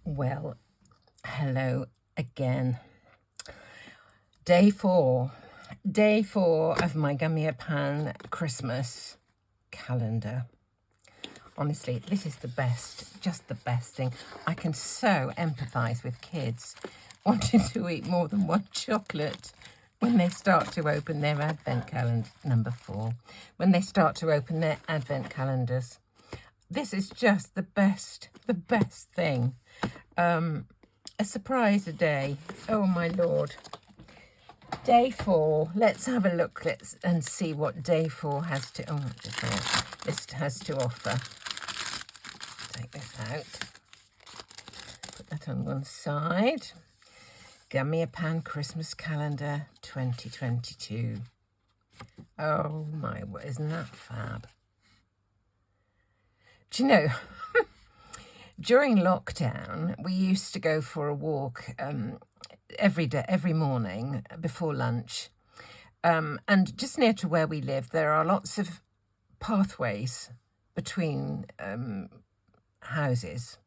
Well, hello again. Day four of my Gummiapan Christmas calendar. Honestly, this is the best, just the best thing. I can so empathise with kids wanting to eat more than one chocolate when they start to open their advent calendar, number 4, when they start to open their advent calendars. This is just the best thing. A surprise a day. Oh my Lord. Day 4. Let's have a look and see what day 4 has to has to offer. Take this out. Put that on one side. Gummiapan Christmas Calendar 2022. Oh my, isn't that fab? Do you know, during lockdown, we used to go for a walk every morning before lunch. And just near to where we live, there are lots of pathways between houses,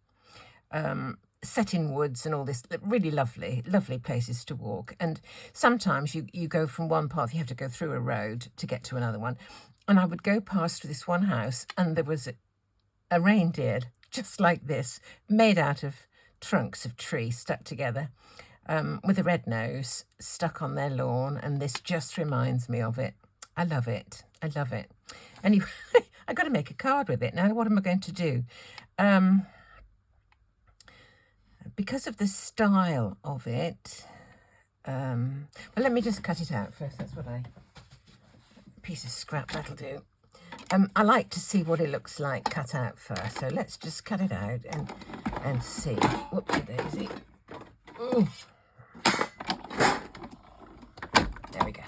set in woods and all this, really lovely places to walk. And sometimes you go from one path, you have to go through a road to get to another one. And I would go past this one house and there was a reindeer just like this, made out of trunks of trees stuck together, with a red nose stuck on their lawn, and this just reminds me of it. I love it. Anyway, I got to make a card with it. Now, what am I going to do? Because of the style of it, well, let me just cut it out first. That's what piece of scrap, that'll do. I like to see what it looks like cut out first, so let's just cut it out and see. Whoopsie-daisy. Ooh. There we go.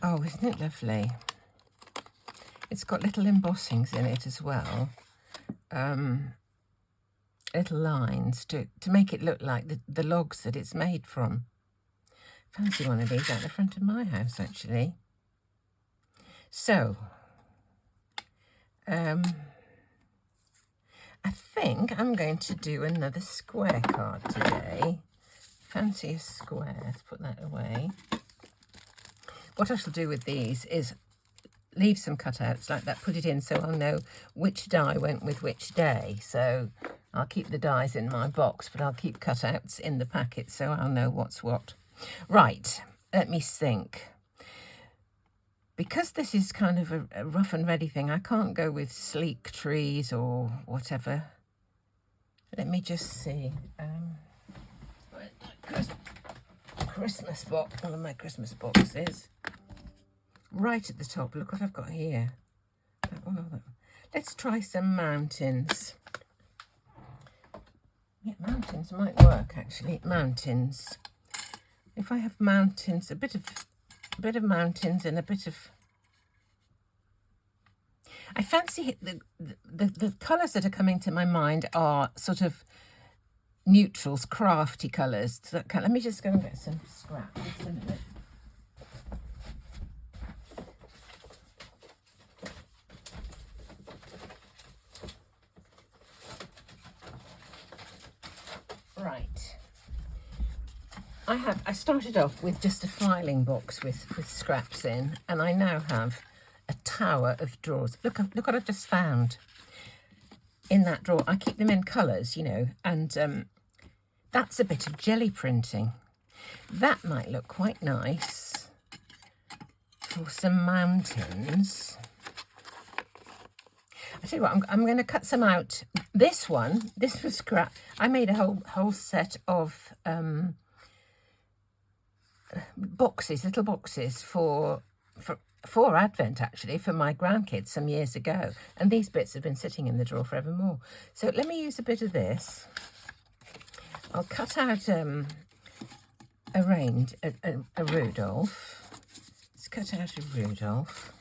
Oh, isn't it lovely? It's got little embossings in it as well. Little lines to make it look like the logs that it's made from. Fancy one of these out the front of my house, actually. So, I think I'm going to do another square card today. Fancy a square. Let's put that away. What I shall do with these is leave some cutouts like that, put it in so I'll know which die went with which day. So I'll keep the dies in my box, but I'll keep cutouts in the packet so I'll know what's what. Right, let me think. Because this is kind of a rough and ready thing, I can't go with sleek trees or whatever. Let me just see. Christmas box, one of my Christmas boxes. Right at the top, look what I've got here. That one or that one. Let's try some mountains. Yeah, mountains might work, actually. Mountains. If I have mountains, a bit of mountains and a bit of... I fancy the colours that are coming to my mind are sort of neutrals, crafty colours. Let me just go and get some scrap. Just a minute. Right. I started off with just a filing box with scraps in, and I now have a tower of drawers. Look what I've just found in that drawer. I keep them in colours, you know, and that's a bit of jelly printing. That might look quite nice for some mountains. I tell you what, I'm going to cut some out. This was scrap. I made a whole set of boxes, little boxes for Advent, actually, for my grandkids some years ago. And these bits have been sitting in the drawer forevermore. So let me use a bit of this. I'll cut out a Rudolph. Let's cut out a Rudolph.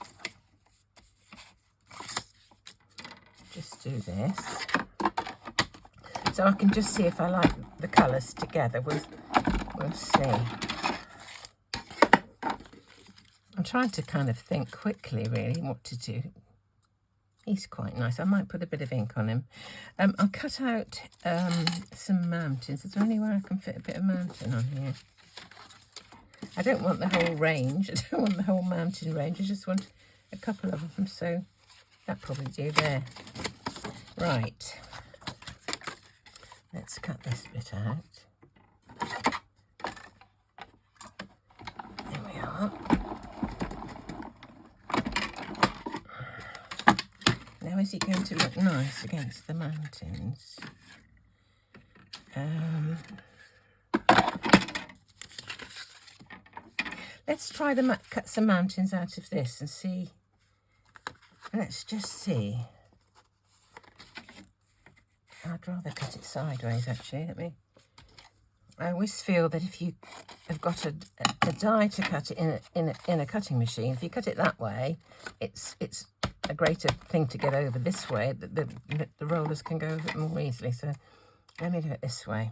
Just do this. So I can just see if I like the colours together. We'll see. I'm trying to kind of think quickly, really, what to do. He's quite nice. I might put a bit of ink on him. I'll cut out some mountains. Is there anywhere I can fit a bit of mountain on here? I don't want the whole range. I don't want the whole mountain range. I just want a couple of them. So that'll probably do there. Right. Let's cut this bit out. There we are. Now, is it going to look nice against the mountains? Let's try to cut some mountains out of this and see. Let's just see. I'd rather cut it sideways, actually. I always feel that if you have got a die to cut it in a cutting machine, if you cut it that way, it's a greater thing to get over this way. The rollers can go over it more easily. So let me do it this way.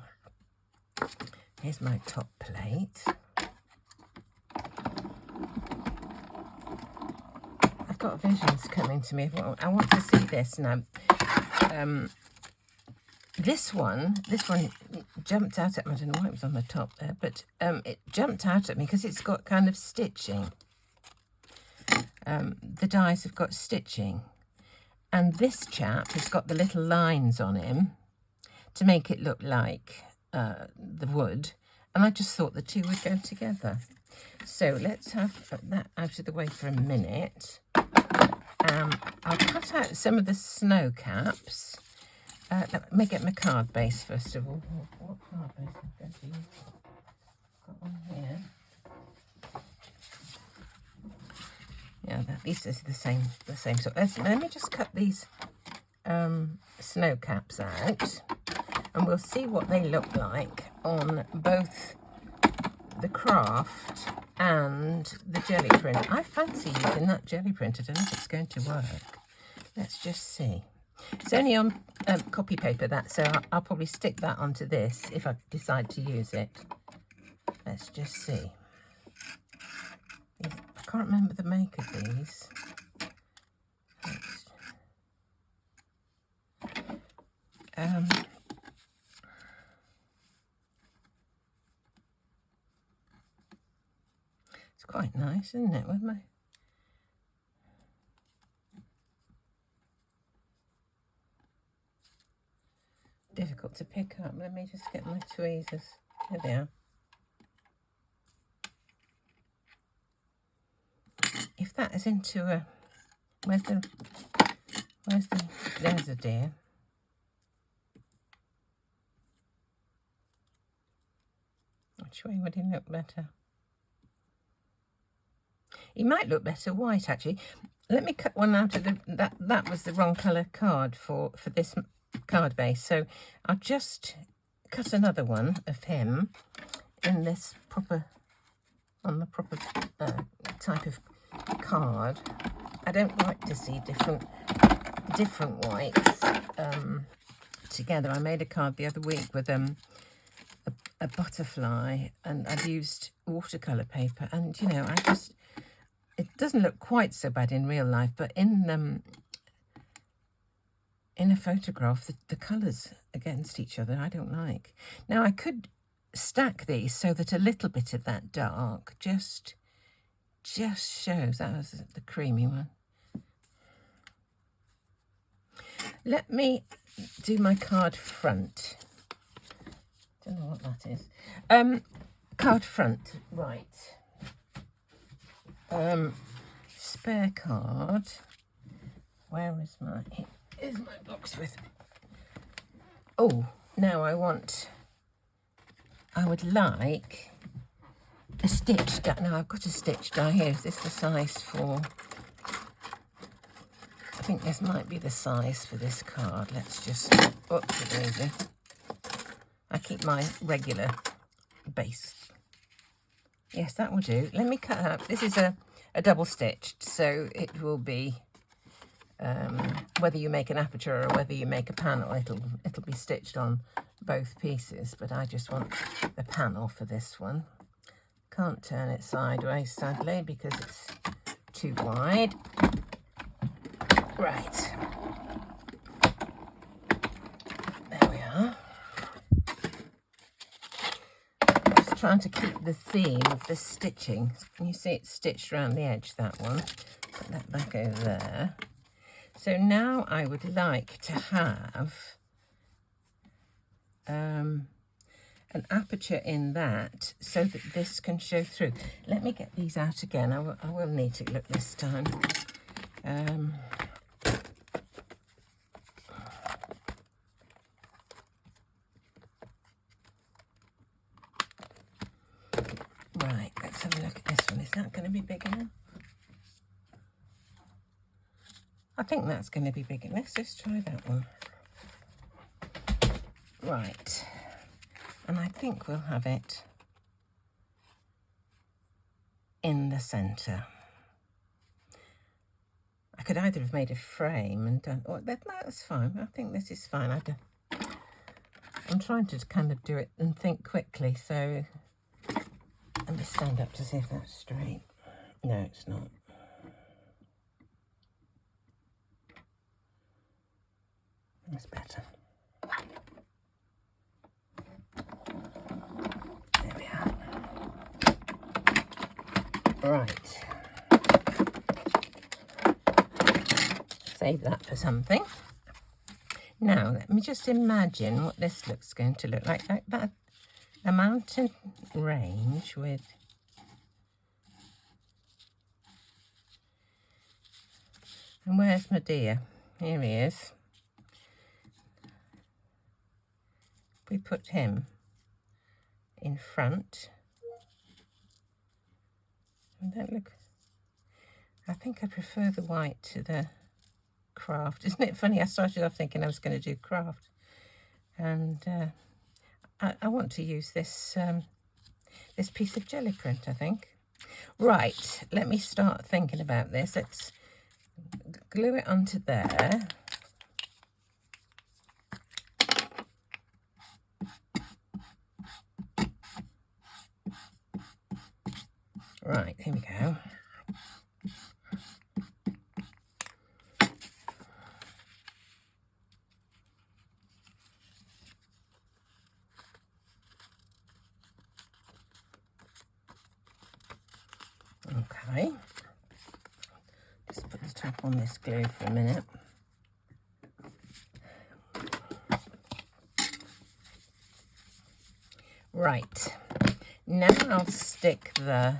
Here's my top plate. I've got visions coming to me. I want to see this now. This one jumped out at me. I don't know why it was on the top there, but it jumped out at me because it's got kind of stitching. The dies have got stitching, and this chap has got the little lines on him to make it look like the wood, and I just thought the two would go together. So let's have that out of the way for a minute. I'll cut out some of the snow caps. Let me get my card base first of all. What card base am I going to use? Got one here. Yeah, these are the same sort. Let me just cut these snow caps out, and we'll see what they look like on both the craft and the jelly print. I fancy using that jelly print. I don't know if it's going to work. Let's just see. It's only on copy paper, so I'll probably stick that onto this if I decide to use it. Let's just see. I can't remember the make of these. It's quite nice, isn't it? With my difficult to pick up. Let me just get my tweezers. There they are. If that is into a, there's a deer. Which way would he look better? He might look better white, actually. Let me cut one out of that was the wrong colour card for this card base. So I'll just cut another one of him in this on the proper type of card. I don't like to see different whites together. I made a card the other week with a butterfly, and I've used watercolour paper, and you know, it doesn't look quite so bad in real life, but in a photograph, the colours against each other I don't like. Now I could stack these so that a little bit of that dark just shows. That was the creamy one. Let me do my card front. Don't know what that is. Card front, right. Spare card. Where is here's my box with. Oh, now I would like a stitch die. No, I've got a stitch die here. Is this the size for? I think this might be the size for this card. Let's just. Oopsie-daisy. I keep my regular base. Yes, that will do. Let me cut out. This is a double stitched, so it will be. Whether you make an aperture or whether you make a panel, it'll be stitched on both pieces. But I just want the panel for this one. Can't turn it sideways, sadly, because it's too wide. Right. trying to keep the theme of the stitching. Can you see it's stitched around the edge, that one? Put that back over there. So now I would like to have an aperture in that so that this can show through. Let me get these out again. I will need to look this time. Right, let's have a look at this one. Is that going to be big enough? I think that's going to be big enough. Let's just try that one. Right, and I think we'll have it in the centre. I could either have made a frame and done, oh, that's fine. I think this is fine. I'm trying to kind of do it and think quickly, so let me stand up to see if that's straight. No, it's not. That's better. There we are. Right. Save that for something. Now, let me just imagine what this looks going to look like that. A mountain range with and where's my deer? Here he is. We put him in front. And don't look. I think I prefer the white to the craft. Isn't it funny? I started off thinking I was going to do craft, and I want to use this this piece of jelly print, I think. Right, let me start thinking about this. Let's glue it onto there. Right, here we go. Okay, just put the top on this glue for a minute. Right, now I'll stick the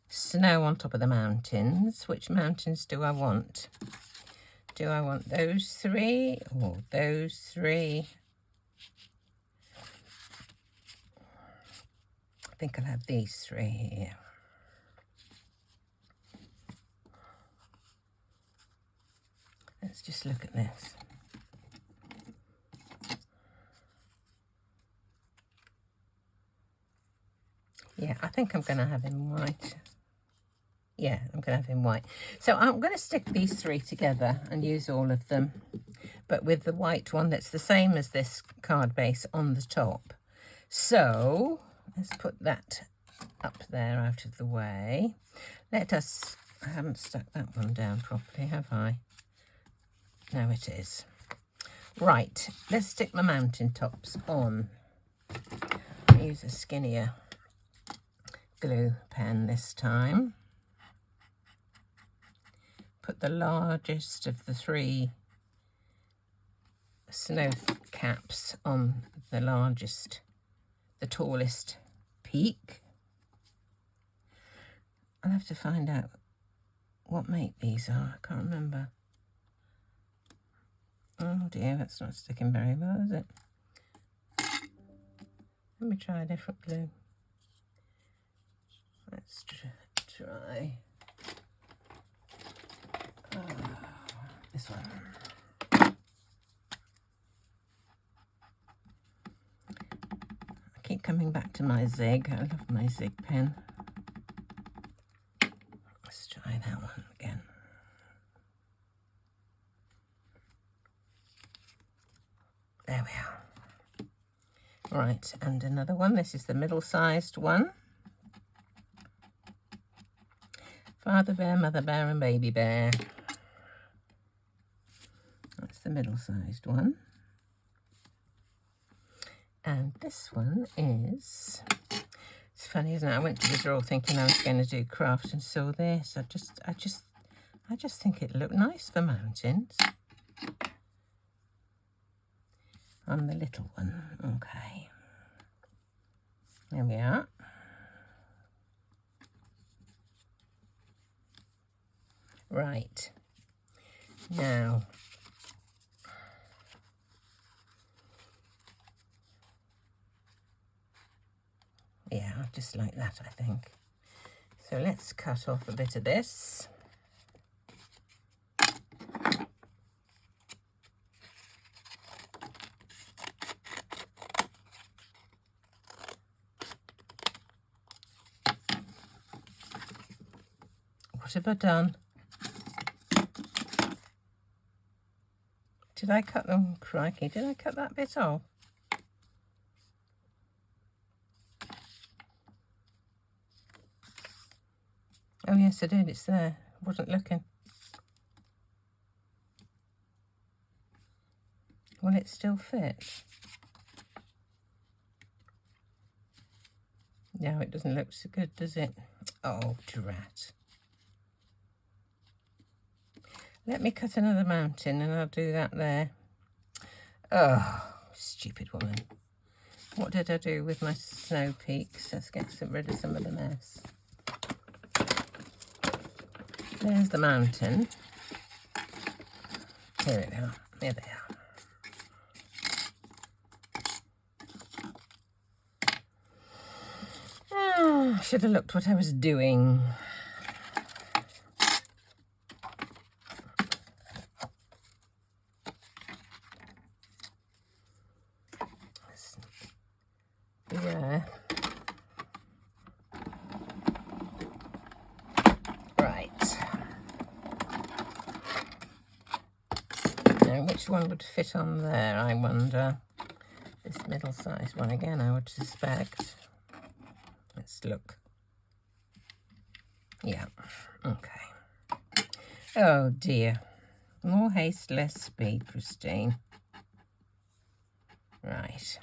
snow on top of the mountains. Which mountains do I want? Do I want those three or those three? I think I'll have these three here. Let's just look at this. Yeah, I think I'm going to have him white. Yeah, I'm going to have him white. So I'm going to stick these three together and use all of them, but with the white one that's the same as this card base on the top. So let's put that up there out of the way. I haven't stuck that one down properly, have I? No, it is. Right, let's stick my mountain tops on. I'll use a skinnier glue pen this time. Put the largest of the three snow caps on the largest, the tallest peak. I'll have to find out what make these are. I can't remember. Oh dear, that's not sticking very well, is it? Let me try a different glue. Let's try this one. I keep coming back to my zig. I love my zig pen. Let's try that one again. There we are. Right, and another one. This is the middle-sized one. Father bear, mother bear, and baby bear. That's the middle-sized one. And this one is It's funny, isn't it? I went to the drawer thinking I was going to do craft and saw this. I just think it looked nice for mountains. On the little one. Okay. There we are. Right. Now, yeah, just like that, I think. So let's cut off a bit of this. What have I done? Did I cut them? Crikey, did I cut that bit off? Oh yes, I did, it's there. I wasn't looking. Will it still fit? No, it doesn't look so good, does it? Oh, drat. Let me cut another mountain and I'll do that there. Oh, stupid woman. What did I do with my snow peaks? Let's get rid of some of the mess. There's the mountain. Here we are. There they are. I should have looked what I was doing. Yeah. Right. Now, which one would fit on there, I wonder? This middle-sized one again, I would suspect. Let's look. Yeah, okay. Oh dear. More haste, less speed, Christine. Right.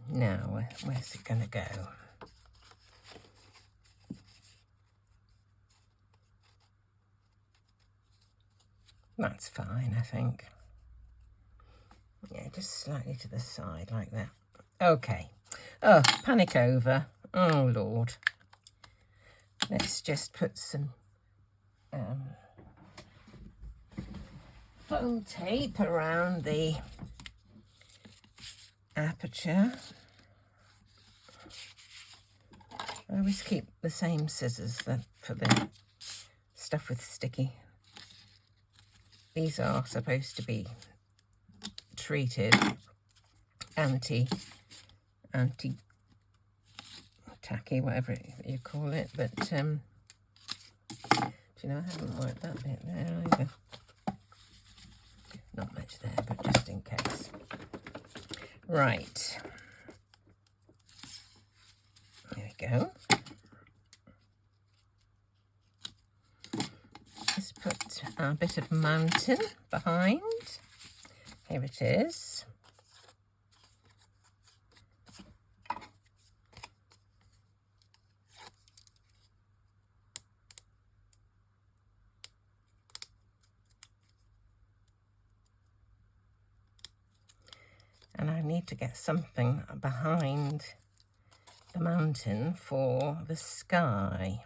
Now, where's it going to go? That's fine, I think. Yeah, just slightly to the side like that. Okay. Oh, panic over. Oh, Lord. Let's just put some foam tape around the aperture. I always keep the same scissors for the stuff with sticky. These are supposed to be treated anti-tacky, whatever you call it, but do you know, I haven't worked that bit there either. Not much there, but just in case. Right. There we go. Let's put our bit of mountain behind. Here it is. And I need to get something behind the mountain for the sky.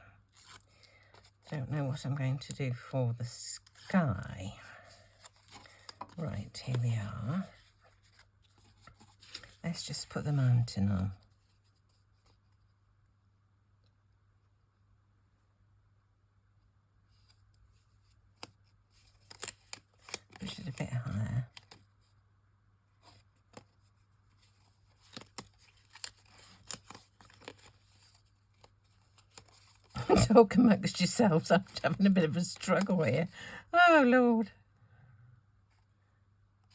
Don't know what I'm going to do for the sky. Right, here we are. Let's just put the mountain on. Push it a bit higher. Talk amongst yourselves. I'm having a bit of a struggle here. Oh, Lord.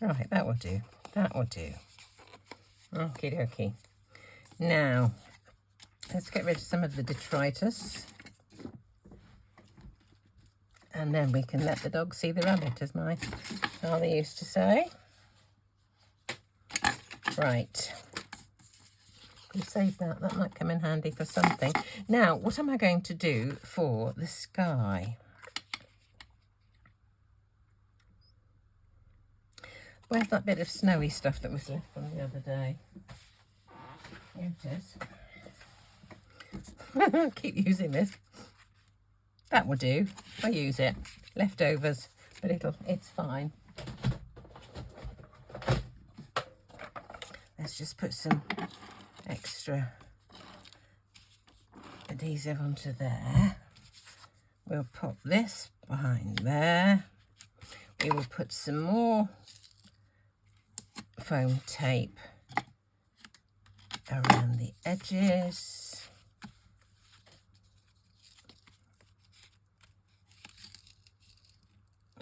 Right, that will do. That will do. Okie dokie. Now, let's get rid of some of the detritus. And then we can let the dog see the rabbit, as my father used to say. Right. We'll save that. That might come in handy for something. Now, what am I going to do for the sky? Where's that bit of snowy stuff that was left from the other day? Here it is. Keep using this. That will do. I use it. Leftovers, but it's fine. Let's just put some extra adhesive onto there. We'll pop this behind there. We will put some more foam tape around the edges.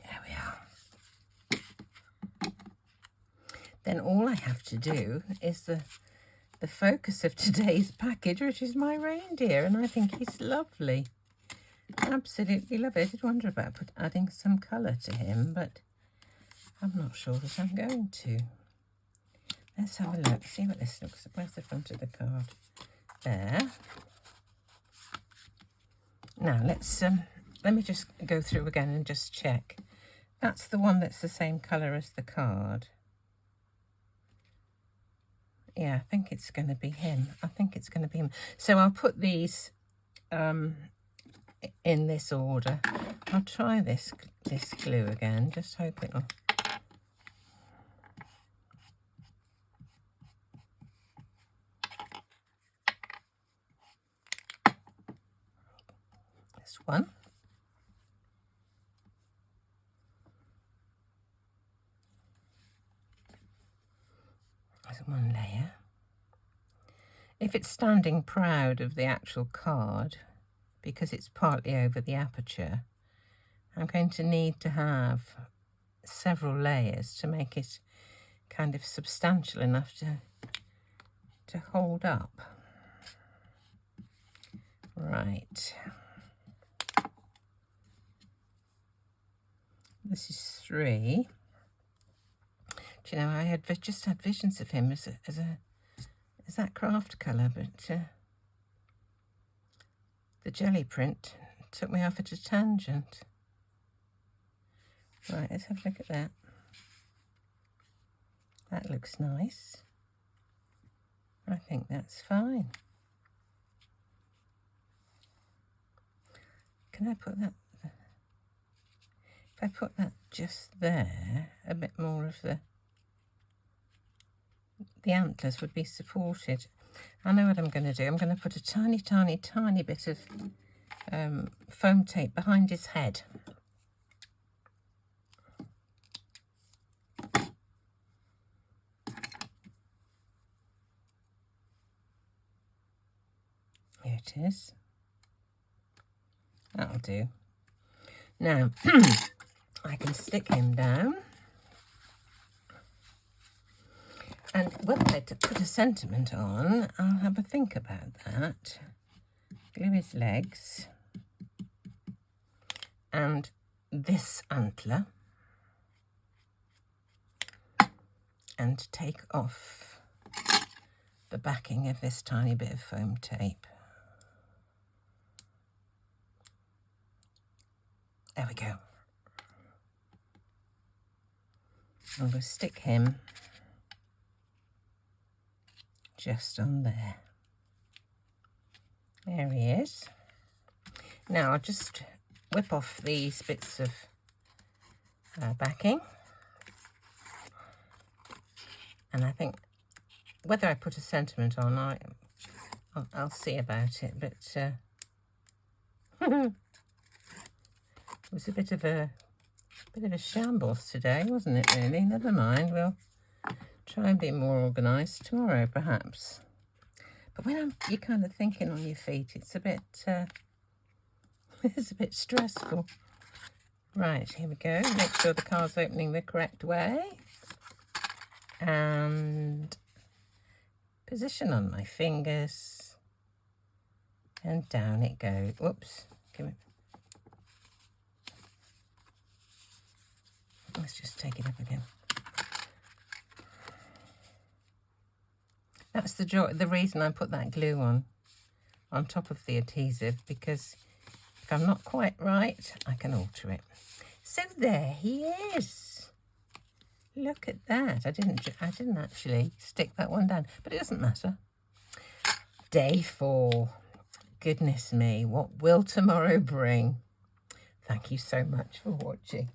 There we are. Then all I have to do is the focus of today's package, which is my reindeer, and I think he's lovely. Absolutely love it. I did wonder about adding some colour to him, but I'm not sure that I'm going to. Let's have a look, see what this looks like. Where's the front of the card? There. Now let me just go through again and just check. That's the one that's the same colour as the card. Yeah, I think it's going to be him. So I'll put these in this order. I'll try this glue again, just hope it'll... This one. There's one layer. If it's standing proud of the actual card, because it's partly over the aperture, I'm going to need to have several layers to make it kind of substantial enough to hold up. Right. This is 3. Do you know, I just had visions of him as that craft colour, but the jelly print took me off at a tangent. Right, let's have a look at that. That looks nice. I think that's fine. Can I put that? If I put that just there, a bit more of the antlers would be supported. I know what I'm going to do. I'm going to put a tiny, tiny, tiny bit of foam tape behind his head. Here it is. That'll do. Now, I can stick him down. And whether I put a sentiment on, I'll have a think about that. Glue his legs. And this antler. And take off the backing of this tiny bit of foam tape. There we go. And we'll stick him just on there. There he is. Now I'll just whip off these bits of backing. And I think whether I put a sentiment on, I'll see about it, but it was a bit of a shambles today, wasn't it, really? Never mind, we'll try and be more organised tomorrow, perhaps. But when you're kind of thinking on your feet, it's a bit stressful. Right, here we go. Make sure the card's opening the correct way. And position on my fingers. And down it goes. Whoops. Give it. Let's just take it up again. That's the reason I put that glue on top of the adhesive, because if I'm not quite right, I can alter it. So there he is. Look at that. I didn't actually stick that one down, but it doesn't matter. Day 4. Goodness me, what will tomorrow bring? Thank you so much for watching.